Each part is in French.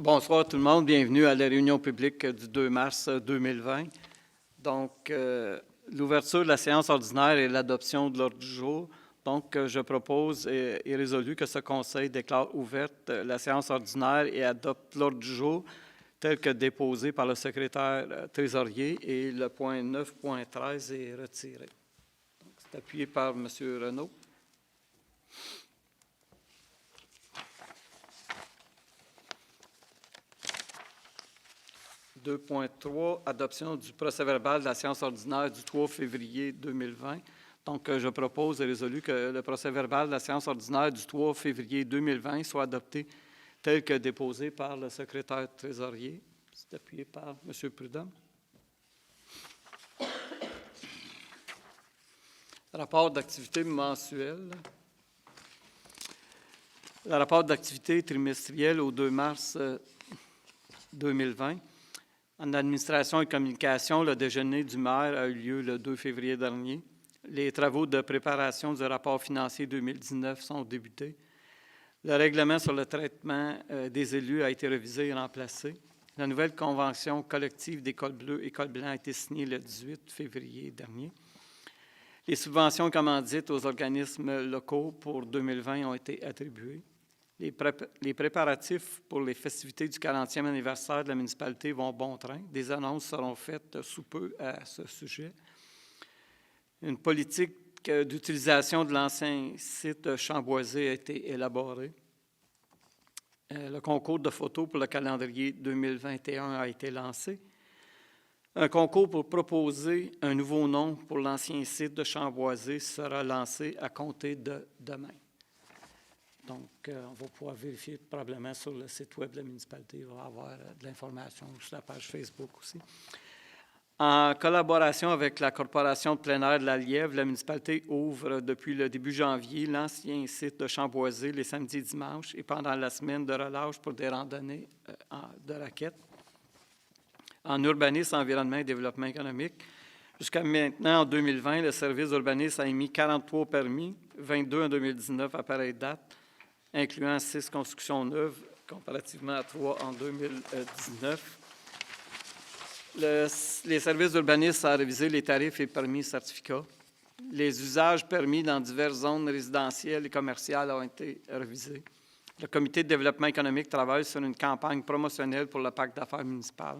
Bonsoir tout le monde, bienvenue à la réunion publique du 2 mars 2020. Donc, l'ouverture de la séance ordinaire et l'adoption de l'ordre du jour. Donc, je propose et résolu que ce Conseil déclare ouverte la séance ordinaire et adopte l'ordre du jour tel que déposé par le secrétaire trésorier et le point 9.13 est retiré. C'est appuyé par M. Renaud. 2.3, adoption du procès-verbal de la séance ordinaire du 3 février 2020. Donc, je propose et résolu que le procès-verbal de la séance ordinaire du 3 février 2020 soit adopté tel que déposé par le secrétaire trésorier. C'est appuyé par M. Prudhomme. Rapport d'activité mensuelle. Le rapport d'activité trimestrielle au 2 mars 2020. En administration et communication, le déjeuner du maire a eu lieu le 2 février dernier. Les travaux de préparation du rapport financier 2019 sont débutés. Le règlement sur le traitement des élus a été révisé et remplacé. La nouvelle convention collective des cols bleus et cols blancs a été signée le 18 février dernier. Les subventions commandites aux organismes locaux pour 2020 ont été attribuées. Les préparatifs pour les festivités du 40e anniversaire de la municipalité vont bon train. Des annonces seront faites sous peu à ce sujet. Une politique d'utilisation de l'ancien site Chamboisé a été élaborée. Le concours de photos pour le calendrier 2021 a été lancé. Un concours pour proposer un nouveau nom pour l'ancien site de Chamboisé sera lancé à compter de demain. Donc, on va pouvoir vérifier probablement sur le site web de la municipalité. Il va y avoir de l'information sur la page Facebook aussi. En collaboration avec la Corporation de plein air de la Lièvre, la municipalité ouvre depuis le début janvier l'ancien site de Chamboisé les samedis et dimanches et pendant la semaine de relâche pour des randonnées de raquettes. En urbanisme, environnement et développement économique, jusqu'à maintenant, en 2020, le service d'urbanisme a émis 43 permis, 22 en 2019 à pareille date, incluant 6 constructions neuves, comparativement à 3 en 2019. Les services d'urbanisme ont révisé les tarifs et permis certificats. Les usages permis dans diverses zones résidentielles et commerciales ont été révisés. Le comité de développement économique travaille sur une campagne promotionnelle pour le pacte d'affaires municipal.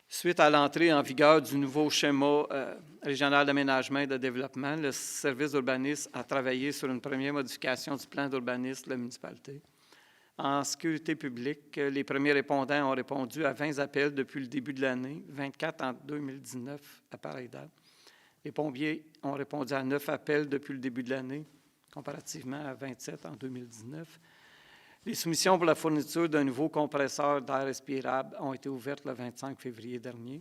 Suite à l'entrée en vigueur du nouveau schéma régional d'aménagement et de développement, le service d'urbanisme a travaillé sur une première modification du plan d'urbanisme de la municipalité. En sécurité publique, les premiers répondants ont répondu à 20 appels depuis le début de l'année, 24 en 2019 à pareille date. Les pompiers ont répondu à 9 appels depuis le début de l'année, comparativement à 27 en 2019. Les soumissions pour la fourniture d'un nouveau compresseur d'air respirable ont été ouvertes le 25 février dernier.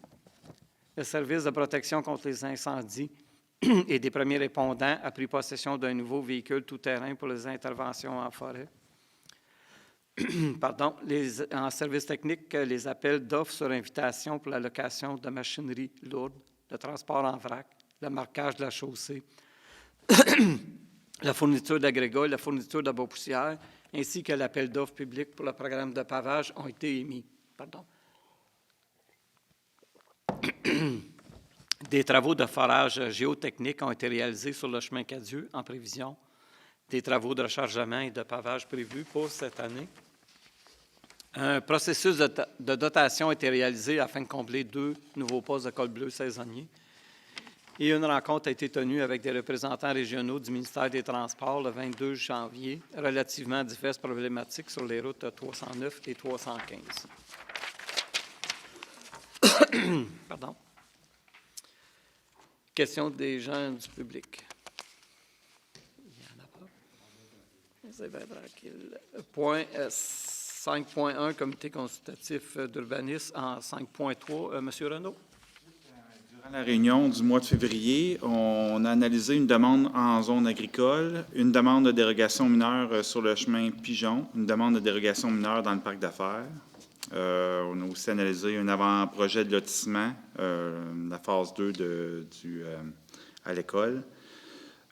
Le service de protection contre les incendies et des premiers répondants a pris possession d'un nouveau véhicule tout-terrain pour les interventions en forêt. En service technique, les appels d'offres sur invitation pour la location de machinerie lourde, le transport en vrac, le marquage de la chaussée, la fourniture d'agrégats, la fourniture de poussière, ainsi que l'appel d'offres public pour le programme de pavage ont été émis. Des travaux de forage géotechnique ont été réalisés sur le chemin Cadieux en prévision des travaux de rechargement et de pavage prévus pour cette année. Un processus de dotation a été réalisé afin de combler 2 nouveaux postes de col bleu saisonniers. Et une rencontre a été tenue avec des représentants régionaux du ministère des Transports le 22 janvier relativement à diverses problématiques sur les routes 309 et 315. Pardon. Questions des gens du public. Il n'y en a pas. C'est bien tranquille. Point 5.1, comité consultatif d'urbanisme en 5.3. Monsieur Renaud. Durant la réunion du mois de février, on a analysé une demande en zone agricole, une demande de dérogation mineure sur le chemin Pigeon, une demande de dérogation mineure dans le parc d'affaires. On a aussi analysé un avant-projet de lotissement, la phase 2 à l'école.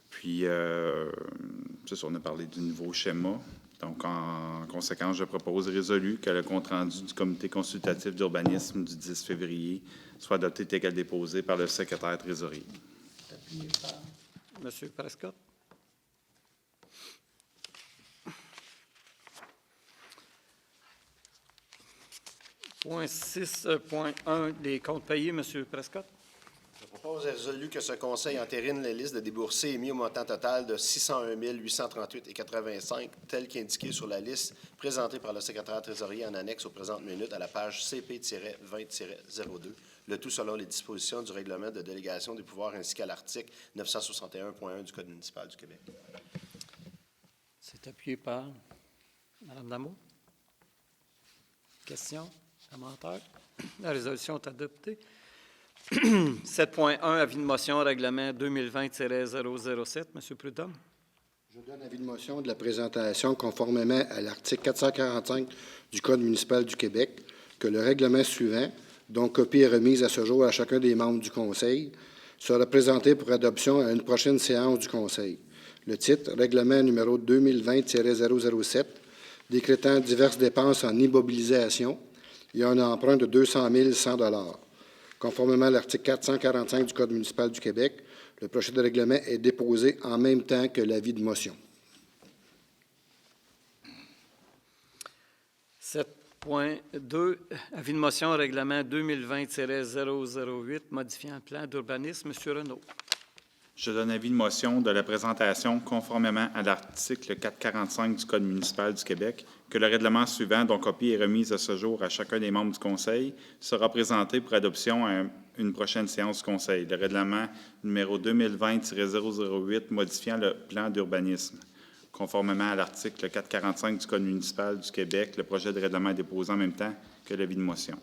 Puis, c'est ça, on a parlé du nouveau schéma. Donc, en conséquence, je propose et résolu que le compte-rendu du comité consultatif d'urbanisme du 10 février soit adopté tel qu'à déposé par le secrétaire trésorier. Appuyé par M. Prescott. Point 6.1, les comptes payés, M. Prescott. Je propose et résolu que ce Conseil entérine les listes de déboursés émis au montant total de 601 838,85 tel qu'indiqué sur la liste présentée par le secrétaire trésorier en annexe aux présentes minutes à la page CP-20-02, le tout selon les dispositions du règlement de délégation des pouvoirs ainsi qu'à l'article 961.1 du Code municipal du Québec. C'est appuyé par Mme Dameau. Question, commentaire. La résolution est adoptée. 7.1, avis de motion, règlement 2020-007. M. Prudhomme. Je donne avis de motion de la présentation conformément à l'article 445 du Code municipal du Québec que le règlement suivant, dont copie est remise à ce jour à chacun des membres du Conseil, sera présenté pour adoption à une prochaine séance du Conseil. Le titre, règlement numéro 2020-007, décrétant diverses dépenses en immobilisation et un emprunt de 200 100 $. Conformément à l'article 445 du Code municipal du Québec, le projet de règlement est déposé en même temps que l'avis de motion. 7.2, avis de motion, règlement 2020-008, modifiant le plan d'urbanisme. M. Renaud. Je donne avis de motion de la présentation conformément à l'article 445 du Code municipal du Québec que le règlement suivant, dont copie est remise à ce jour à chacun des membres du Conseil, sera présenté pour adoption à une prochaine séance du Conseil. Le règlement numéro 2020-008 modifiant le plan d'urbanisme. Conformément à l'article 445 du Code municipal du Québec, le projet de règlement est déposé en même temps que l'avis de motion.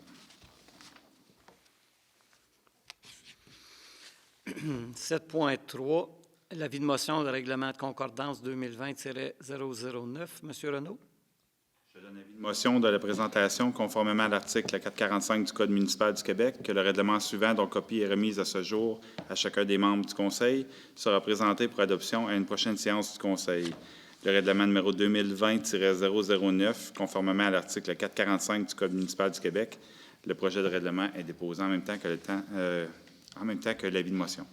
7.3, l'avis de motion de règlement de concordance 2020-009. M. Renaud. Je donne avis de motion de la présentation conformément à l'article 445 du Code municipal du Québec que le règlement suivant, dont copie est remise à ce jour à chacun des membres du Conseil, sera présenté pour adoption à une prochaine séance du Conseil. Le règlement numéro 2020-009, conformément à l'article 445 du Code municipal du Québec, le projet de règlement est déposé en même temps que l'avis de motion.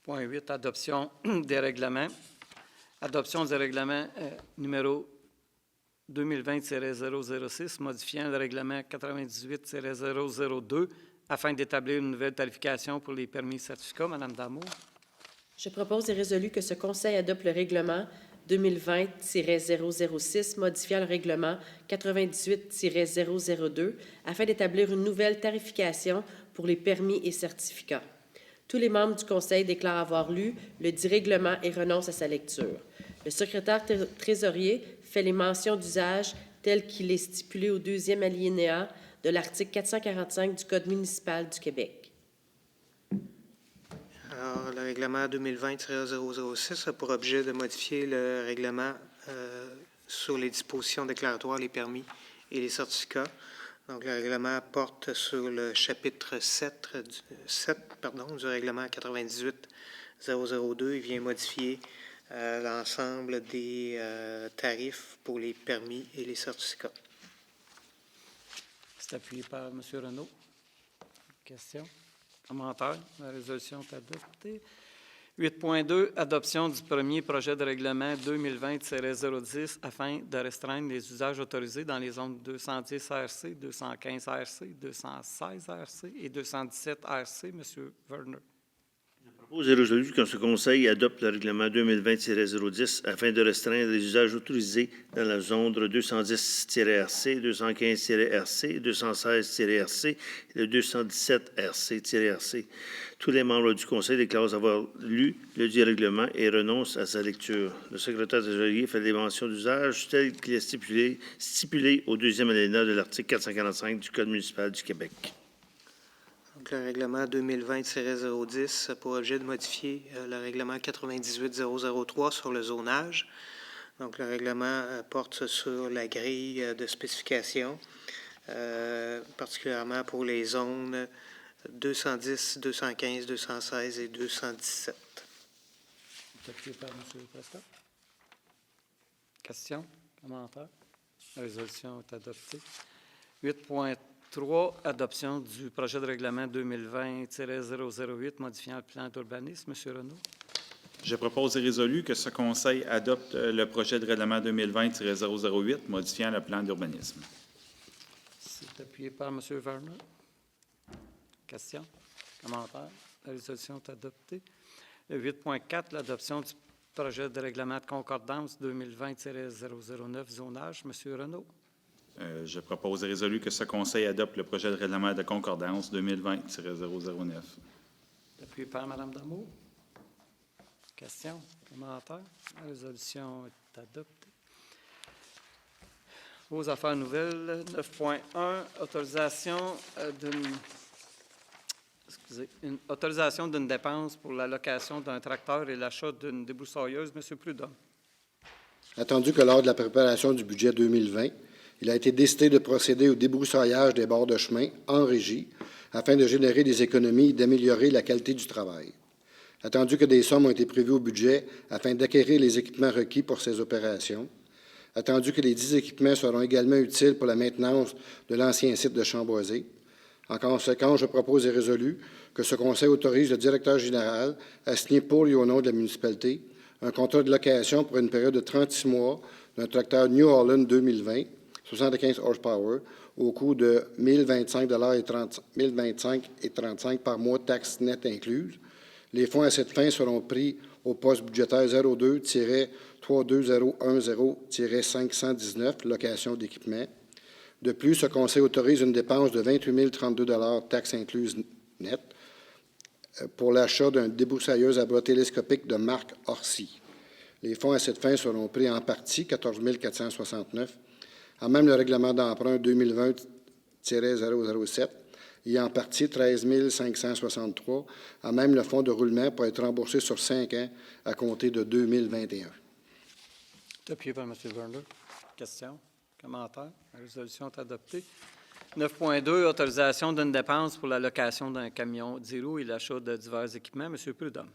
Point 8, adoption des règlements. Adoption des règlements numéro 2020-006, modifiant le règlement 98-002 afin d'établir une nouvelle tarification pour les permis et certificats. Mme Dameau. Je propose et résolu que ce Conseil adopte le règlement 2020-006, modifiant le règlement 98-002 afin d'établir une nouvelle tarification pour les permis et certificats. Tous les membres du Conseil déclarent avoir lu le dit règlement et renoncent à sa lecture. Le secrétaire trésorier fait les mentions d'usage telles qu'il est stipulé au deuxième alinéa de l'article 445 du Code municipal du Québec. Alors, le règlement 2020-006 a pour objet de modifier le règlement sur les dispositions déclaratoires, les permis et les certificats. Donc, le règlement porte sur le chapitre 7 du règlement 98-002. Il vient modifier l'ensemble des tarifs pour les permis et les certificats. C'est appuyé par M. Renaud. Question? Commentaire? La résolution est adoptée. 8.2, adoption du premier projet de règlement 2020-010 afin de restreindre les usages autorisés dans les zones 210 ARC, 215 ARC, 216 ARC et 217 ARC. M. Werner. Je propose et résolu que ce Conseil adopte le règlement 2020-010 afin de restreindre les usages autorisés dans la zone 210-RC, 215-RC, 216-RC et le 217-RC-RC. Tous les membres du Conseil déclarent avoir lu le dit règlement et renoncent à sa lecture. Le secrétaire trésorier fait des mentions d'usage telles qu'il est stipulé au deuxième alinéa de l'article 445 du Code municipal du Québec. Donc, le règlement 2020-010 a pour objet de modifier le règlement 98-003 sur le zonage. Donc, le règlement porte sur la grille de spécification, particulièrement pour les zones 210, 215, 216 et 217. C'est appuyé par M. Prescott. Questions, commentaires? La résolution est adoptée. 8.3, adoption du projet de règlement 2020-008 modifiant le plan d'urbanisme. M. Renaud. Je propose et résolu que ce Conseil adopte le projet de règlement 2020-008 modifiant le plan d'urbanisme. C'est appuyé par M. Werner. Questions, commentaires? La résolution est adoptée. 8.4, l'adoption du projet de règlement de concordance 2020-009 zonage. M. Renaud. Je propose et résolu que ce Conseil adopte le projet de règlement de concordance 2020-009. Appuyé par Mme Damour. Questions, commentaires? La résolution est adoptée. Aux affaires nouvelles, 9.1, autorisation d'une dépense pour la location d'un tracteur et l'achat d'une débroussailleuse. M. Prudhomme. Attendu que lors de la préparation du budget 2020, il a été décidé de procéder au débroussaillage des bords de chemin en régie afin de générer des économies et d'améliorer la qualité du travail. Attendu que des sommes ont été prévues au budget afin d'acquérir les équipements requis pour ces opérations. Attendu que les 10 équipements seront également utiles pour la maintenance de l'ancien site de Chamboisé. En conséquence, je propose et résolu que ce Conseil autorise le directeur général à signer pour et au nom de la municipalité un contrat de location pour une période de 36 mois d'un tracteur New Holland 2020, 75 horsepower, au coût de 1 025 et 35 par mois, taxes nettes incluses. Les fonds à cette fin seront pris au poste budgétaire 02-32010-519, location d'équipement. De plus, ce Conseil autorise une dépense de 28 032 taxes incluses nettes, pour l'achat d'un débroussailleuse à bras télescopique de marque Orsi. Les fonds à cette fin seront pris en partie, 14 469, à même le règlement d'emprunt 2020-007, et en partie 13 563, à même le fonds de roulement pour être remboursé sur 5 ans à compter de 2021. Appuyé par M. Werner. Questions, commentaires? La résolution est adoptée. 9.2, autorisation d'une dépense pour la location d'un camion 10 roues et l'achat de divers équipements. M. Prudhomme.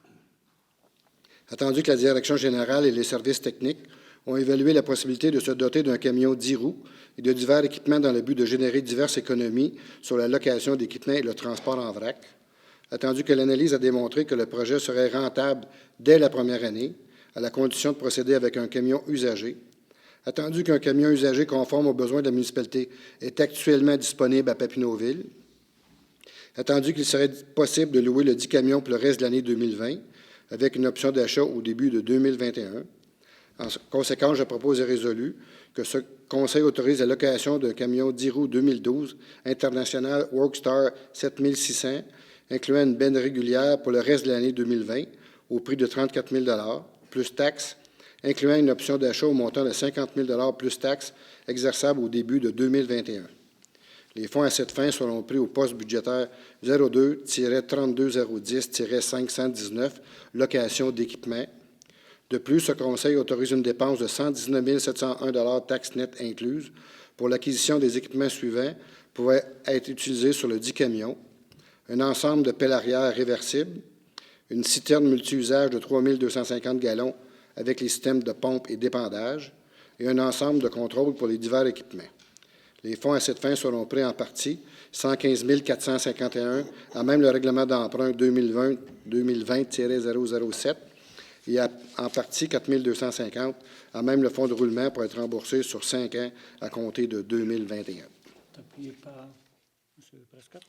Attendu que la Direction générale et les services techniques ont évalué la possibilité de se doter d'un camion 10 roues et de divers équipements dans le but de générer diverses économies sur la location d'équipements et le transport en vrac. Attendu que l'analyse a démontré que le projet serait rentable dès la première année, à la condition de procéder avec un camion usagé. Attendu qu'un camion usagé conforme aux besoins de la municipalité est actuellement disponible à Papineauville. Attendu qu'il serait possible de louer le 10 camions pour le reste de l'année 2020, avec une option d'achat au début de 2021. En conséquence, je propose et résolu que ce Conseil autorise la location d'un camion 10 roues 2012 International Workstar 7600, incluant une benne régulière pour le reste de l'année 2020, au prix de 34 000 plus taxes, incluant une option d'achat au montant de 50 000 plus taxes, exerçable au début de 2021. Les fonds à cette fin seront pris au poste budgétaire 02-32010-519, location d'équipement. De plus, ce Conseil autorise une dépense de 119 701 taxes nettes incluses pour l'acquisition des équipements suivants pouvant être utilisés sur le 10 camions: un ensemble de pelles arrière réversibles, une citerne multi-usage de 3 250 gallons avec les systèmes de pompe et d'épandage, et un ensemble de contrôles pour les divers équipements. Les fonds à cette fin seront pris en partie, 115 451, à même le règlement d'emprunt 2020-007, et en partie 4 250, à même le fonds de roulement pour être remboursé sur 5 ans à compter de 2021. Appuyé par M. Prescott.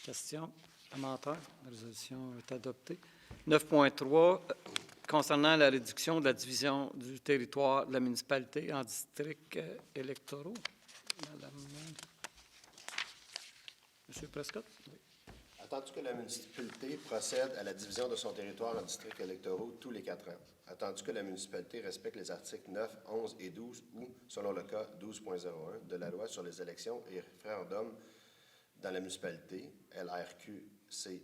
Questions, commentaires? La résolution est adoptée. 9.3, concernant la réduction de la division du territoire de la municipalité en districts électoraux. Madame... M. Prescott. Oui. Attendu que la municipalité procède à la division de son territoire en districts électoraux tous les 4 ans. Attendu que la municipalité respecte les articles 9, 11 et 12 ou, selon le cas 12.01 de la loi sur les élections et référendums dans la municipalité, LRQCE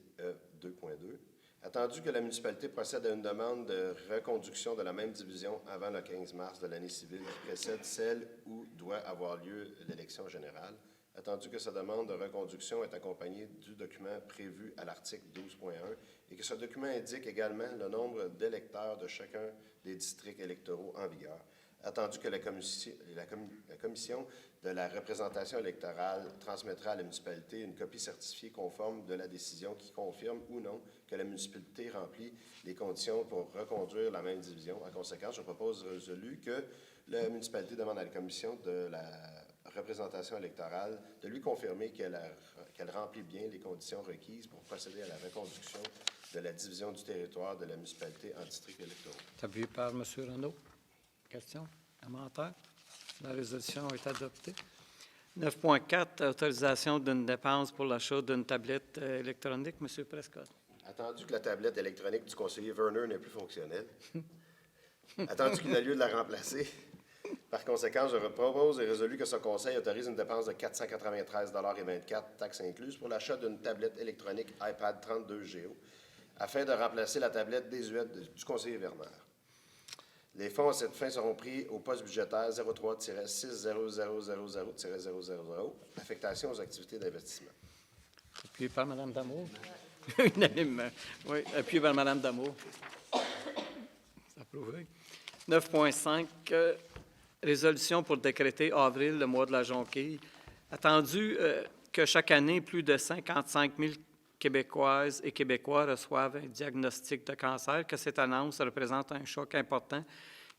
2.2. Attendu que la municipalité procède à une demande de reconduction de la même division avant le 15 mars de l'année civile qui précède celle où doit avoir lieu l'élection générale. Attendu que sa demande de reconduction est accompagnée du document prévu à l'article 12.1 et que ce document indique également le nombre d'électeurs de chacun des districts électoraux en vigueur. Attendu que la commission de la représentation électorale transmettra à la municipalité une copie certifiée conforme de la décision qui confirme ou non que la municipalité remplit les conditions pour reconduire la même division. En conséquence, je propose résolu que la municipalité demande à la commission de la représentation électorale de lui confirmer qu'elle remplit bien les conditions requises pour procéder à la reconduction de la division du territoire de la municipalité en districts électoraux. Appuyé par M. Renaud. Question? Commentaire? La résolution est adoptée. 9.4, autorisation d'une dépense pour l'achat d'une tablette électronique. M. Prescott. Attendu que la tablette électronique du conseiller Werner n'est plus fonctionnelle, attendu qu'il a lieu de la remplacer, par conséquent, je propose et résolu que ce conseil autorise une dépense de 493,24 $, taxes incluses, pour l'achat d'une tablette électronique iPad 32 Géo, afin de remplacer la tablette désuète du conseiller Werner. Les fonds à cette fin seront pris au poste budgétaire 03-60000-000, affectation aux activités d'investissement. Appuyé par Mme Damour. Unanimement. Oui, appuyé par Mme Damour. Approuvé. 9.5, résolution pour décréter avril, le mois de la jonquille. Attendu que chaque année, plus de 55 000 Québécoises et Québécois reçoivent un diagnostic de cancer, que cette annonce représente un choc important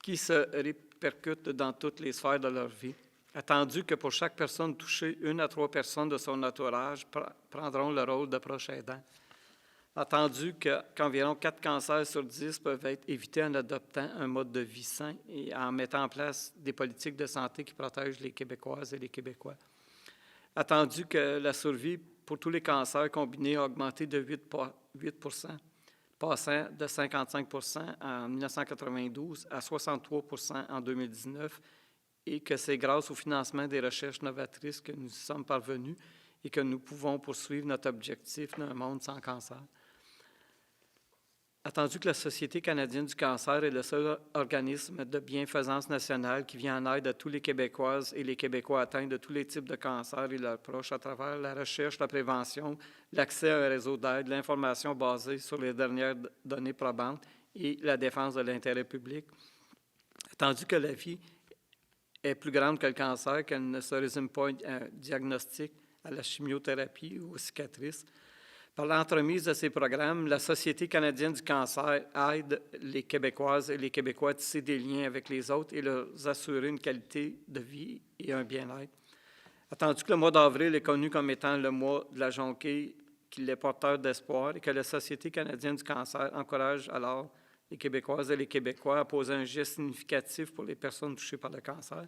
qui se répercute dans toutes les sphères de leur vie. Attendu que pour chaque personne touchée, 1 à 3 personnes de son entourage prendront le rôle de proche aidant. Attendu qu'environ 4 cancers sur 10 peuvent être évités en adoptant un mode de vie sain et en mettant en place des politiques de santé qui protègent les Québécoises et les Québécois. Attendu que la survie pour tous les cancers combinés a augmenté de 8 passant de 55 en 1992 à 63 en 2019, et que c'est grâce au financement des recherches novatrices que nous y sommes parvenus et que nous pouvons poursuivre notre objectif d'un monde sans cancer. Attendu que la Société canadienne du cancer est le seul organisme de bienfaisance nationale qui vient en aide à tous les Québécoises et les Québécois atteints de tous les types de cancers et leurs proches à travers la recherche, la prévention, l'accès à un réseau d'aide, l'information basée sur les dernières données probantes et la défense de l'intérêt public. Attendu que la vie est plus grande que le cancer, qu'elle ne se résume pas à un diagnostic, à la chimiothérapie ou aux cicatrices. Par l'entremise de ces programmes, la Société canadienne du cancer aide les Québécoises et les Québécois à tisser des liens avec les autres et leur assurer une qualité de vie et un bien-être. Attendu que le mois d'avril est connu comme étant le mois de la jonquille, qu'il est porteur d'espoir et que la Société canadienne du cancer encourage alors les Québécoises et les Québécois à poser un geste significatif pour les personnes touchées par le cancer.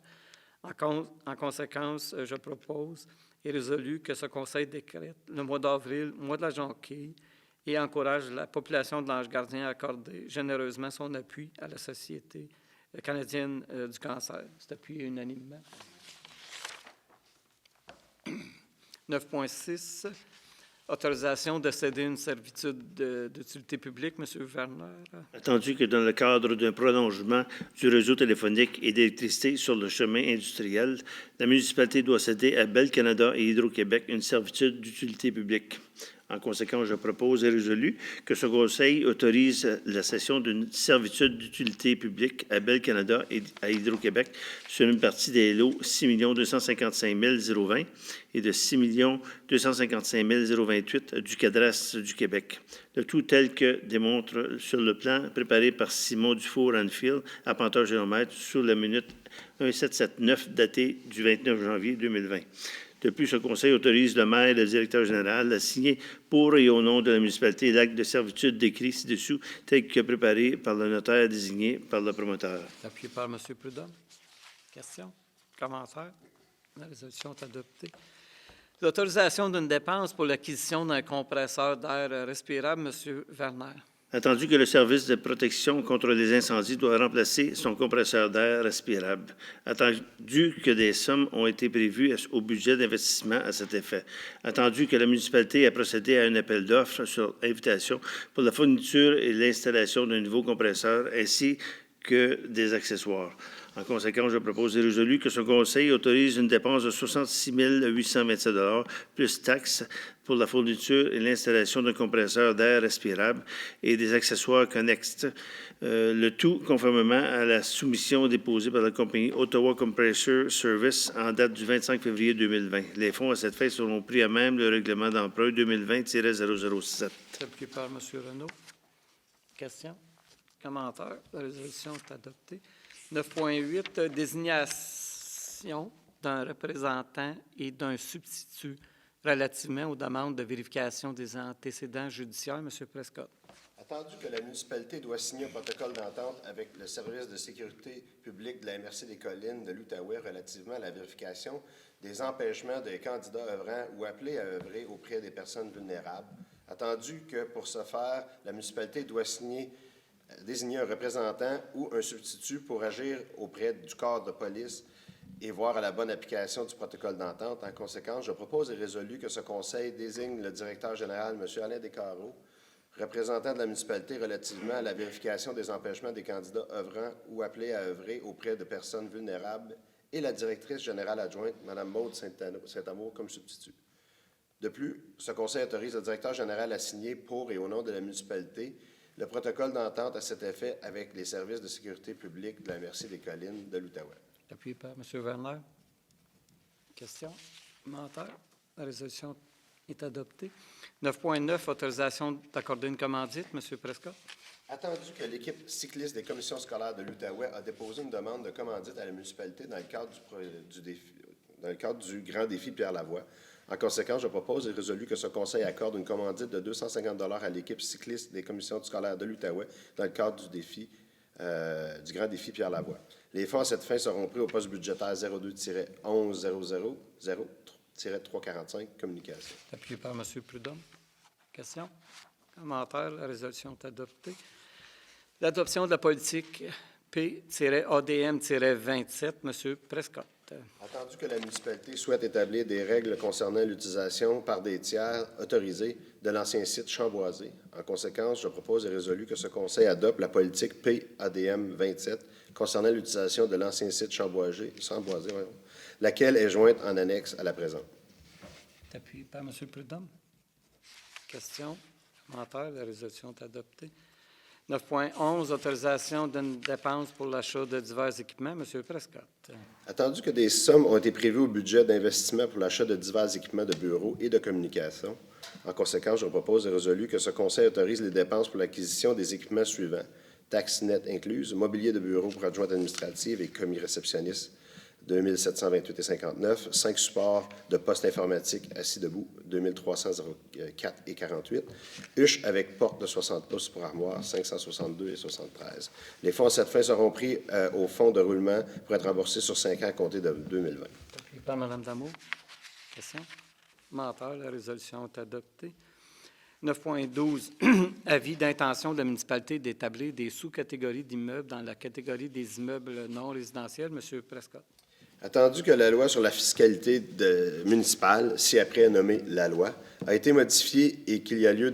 En conséquence, je propose et résolu que ce Conseil décrète le mois d'avril, mois de la jonquille, et encourage la population de l'Ange-Gardien à accorder généreusement son appui à la Société canadienne du cancer. C'est appuyé unanimement. 9.6, autorisation de céder une servitude d'utilité publique. M. Werner. Attendu que dans le cadre d'un prolongement du réseau téléphonique et d'électricité sur le chemin industriel, la municipalité doit céder à Bell Canada et Hydro-Québec une servitude d'utilité publique. En conséquence, je propose et résolu que ce Conseil autorise la cession d'une servitude d'utilité publique à Bell Canada et à Hydro-Québec sur une partie des lots 6 255 020 et de 6 255 028 du cadastre du Québec. Le tout tel que démontre sur le plan préparé par Simon Dufour-Anfield, appenteur géomètre, sur la minute 1779 datée du 29 janvier 2020. De plus, ce Conseil autorise le maire et le directeur général à signer pour et au nom de la municipalité l'acte de servitude décrit ci-dessous, tel que préparé par le notaire désigné par le promoteur. Appuyé par M. Prudhomme. Question? Commentaire? La résolution est adoptée. L'autorisation d'une dépense pour l'acquisition d'un compresseur d'air respirable, M. Werner. Attendu que le service de protection contre les incendies doit remplacer son compresseur d'air respirable. Attendu que des sommes ont été prévues au budget d'investissement à cet effet. Attendu que la municipalité a procédé à un appel d'offres sur invitation pour la fourniture et l'installation d'un nouveau compresseur, ainsi que des accessoires. En conséquence, je propose et résolu que ce conseil autorise une dépense de 66 827 $ plus taxes pour la fourniture et l'installation d'un compresseur d'air respirable et des accessoires connexes, le tout conformément à la soumission déposée par la compagnie Ottawa Compressor Service en date du 25 février 2020. Les fonds à cette fin seront pris à même le règlement d'emprunt 2020-007. Appuyé par M. Renaud. Question? Commentaire? La résolution est adoptée. 9.8, désignation d'un représentant et d'un substitut relativement aux demandes de vérification des antécédents judiciaires. M. Prescott. Attendu que la municipalité doit signer un protocole d'entente avec le service de sécurité publique de la MRC des Collines de l'Outaouais relativement à la vérification des empêchements des candidats œuvrant ou appelés à œuvrer auprès des personnes vulnérables. Attendu que, pour ce faire, la municipalité doit désigner un représentant ou un substitut pour agir auprès du corps de police et voir à la bonne application du protocole d'entente. En conséquence, je propose et résolu que ce conseil désigne le directeur général, M. Alain Descarreaux, représentant de la municipalité relativement à la vérification des empêchements des candidats œuvrant ou appelés à œuvrer auprès de personnes vulnérables, et la directrice générale adjointe, Mme Maude Saint-Amour, comme substitut. De plus, ce conseil autorise le directeur général à signer pour et au nom de la municipalité le protocole d'entente à cet effet avec les services de sécurité publique de la MRC des Collines de l'Outaouais. Appuyé par M. Werner. Question? Commentaire? La résolution est adoptée. 9.9, autorisation d'accorder une commandite. M. Prescott. Attendu que l'équipe cycliste des commissions scolaires de l'Outaouais a déposé une demande de commandite à la municipalité dans le cadre du grand défi Pierre Lavoie. En conséquence, je propose et résolu que ce conseil accorde une commandite de 250 $ à l'équipe cycliste des commissions scolaires de l'Outaouais dans le cadre du grand défi Pierre Lavoie. Les fonds à cette fin seront pris au poste budgétaire 02-11-000-345, communication. Appuyé par M. Prudhomme. Question? Commentaire? La résolution est adoptée. L'adoption de la politique P-ADM-27, M. Prescott. Attendu que la municipalité souhaite établir des règles concernant l'utilisation par des tiers autorisés de l'ancien site Chamboisé. En conséquence, je propose et résolu que ce conseil adopte la politique P-ADM-27 concernant l'utilisation de l'ancien site Chamboisé, laquelle est jointe en annexe à la présente. Appuyé par M. Prudhomme. Question? Commentaire? La résolution est adoptée. 9.11, autorisation d'une dépense pour l'achat de divers équipements. M. Prescott. Attendu que des sommes ont été prévues au budget d'investissement pour l'achat de divers équipements de bureaux et de communication, en conséquence, je propose et résolu que ce conseil autorise les dépenses pour l'acquisition des équipements suivants: taxes nettes incluses, mobilier de bureau pour adjointe administrative et commis réceptionniste, 2728,59 $, 5 supports de poste informatique assis debout, 2304 et 48 $, huche avec porte de 60 pouces pour armoire, 562 et 73 $. Les fonds à cette fin seront pris au fonds de roulement pour être remboursés sur 5 ans à compter de 2020. Appuyé par Mme Damour. Question? Commentaire? La résolution est adoptée. 9.12, avis d'intention de la municipalité d'établir des sous-catégories d'immeubles dans la catégorie des immeubles non résidentiels. M. Prescott. Attendu que la loi sur la fiscalité municipale, ci-après nommée la loi, a été modifiée et qu'il y a eu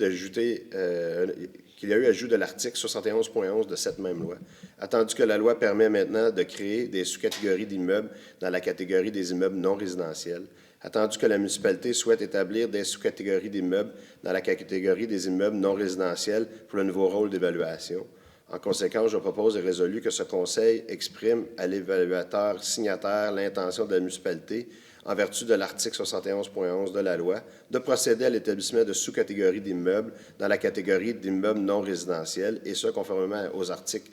ajout de l'article 71.11 de cette même loi. Attendu que la loi permet maintenant de créer des sous-catégories d'immeubles dans la catégorie des immeubles non résidentiels. Attendu que la municipalité souhaite établir des sous-catégories d'immeubles dans la catégorie des immeubles non résidentiels pour le nouveau rôle d'évaluation. En conséquence, je propose et résolu que ce conseil exprime à l'évaluateur signataire l'intention de la municipalité, en vertu de l'article 71.11 de la loi, de procéder à l'établissement de sous-catégories d'immeubles dans la catégorie d'immeubles non résidentiels, et ce, conformément aux articles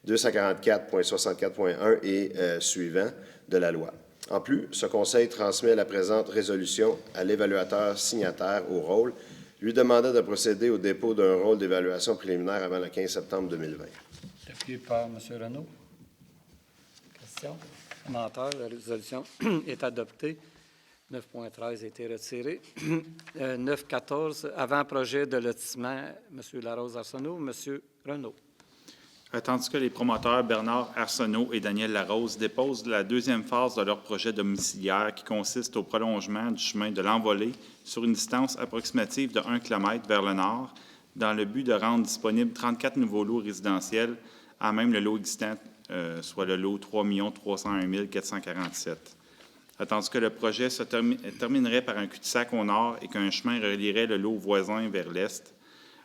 244.64.1 et suivants de la loi. En plus, ce conseil transmet la présente résolution à l'évaluateur signataire au rôle, lui demandant de procéder au dépôt d'un rôle d'évaluation préliminaire avant le 15 septembre 2020. Appuyé par M. Renaud. Question? Commentaire? La résolution est adoptée. 9.13 a été retiré. 9.14, avant-projet de lotissement, M. Larose-Arsenault. M. Renaud. Tandis que les promoteurs Bernard Arsenault et Daniel Larose déposent la deuxième phase de leur projet domiciliaire qui consiste au prolongement du chemin de l'Envolée sur une distance approximative de 1 km vers le nord, dans le but de rendre disponibles 34 nouveaux lots résidentiels en même le lot existant, soit le lot 3 301 447. Tandis que le projet se terminerait par un cul-de-sac au nord et qu'un chemin relierait le lot voisin vers l'est,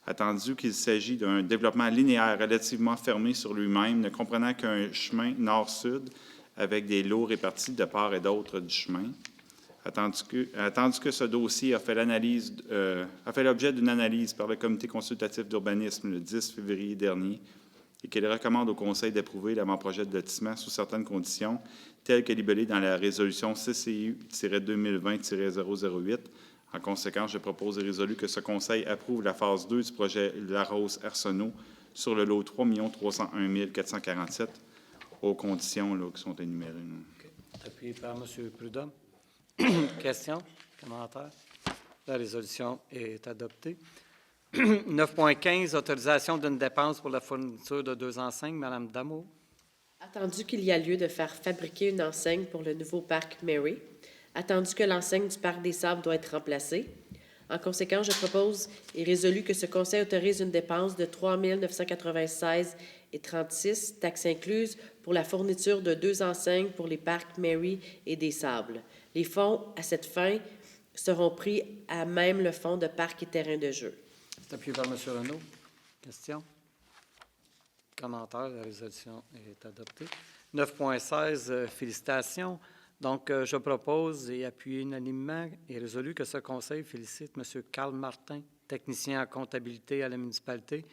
attendu qu'il s'agit d'un développement linéaire relativement fermé sur lui-même, ne comprenant qu'un chemin nord-sud avec des lots répartis de part et d'autre du chemin. Attendu que ce dossier a fait l'objet d'une analyse par le Comité consultatif d'urbanisme le 10 février dernier et qu'il recommande au Conseil d'approuver l'avant-projet de lotissement sous certaines conditions, telles que libellées dans la résolution CCU-2020-008. En conséquence, je propose et résolu que ce Conseil approuve la phase 2 du projet Larose-Arsenault sur le lot 3 301 447 aux conditions là, qui sont énumérées. Appuyé par M. Prudhomme. Questions, commentaires? La résolution est adoptée. 9.15, autorisation d'une dépense pour la fourniture de 2 enseignes. Mme Damour. Attendu qu'il y a lieu de faire fabriquer une enseigne pour le nouveau parc Mary, attendu que l'enseigne du parc des Sables doit être remplacée, en conséquence, je propose et résolu que ce Conseil autorise une dépense de 3 996,36 taxes incluses pour la fourniture de 2 enseignes pour les parcs Mary et des Sables. Les fonds à cette fin seront pris à même le fonds de parc et terrain de jeu. C'est appuyé par M. Renaud. Question? Commentaire, la résolution est adoptée. 9.16, félicitations. Donc, je propose et appuie unanimement et résolu que ce Conseil félicite M. Carl Martin, technicien en comptabilité à la municipalité,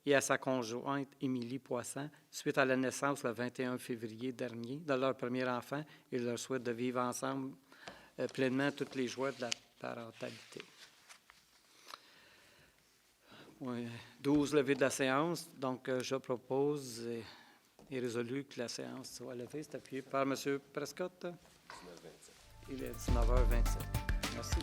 et à sa conjointe Émilie Poisson, suite à la naissance le 21 février dernier de leur premier enfant, et leur souhaite de vivre ensemble pleinement toutes les joies de la parentalité. 12, levée de la séance. Donc, je propose et résolu que la séance soit levée. C'est appuyé par M. Prescott. 19h27. Il est 19h27. Merci.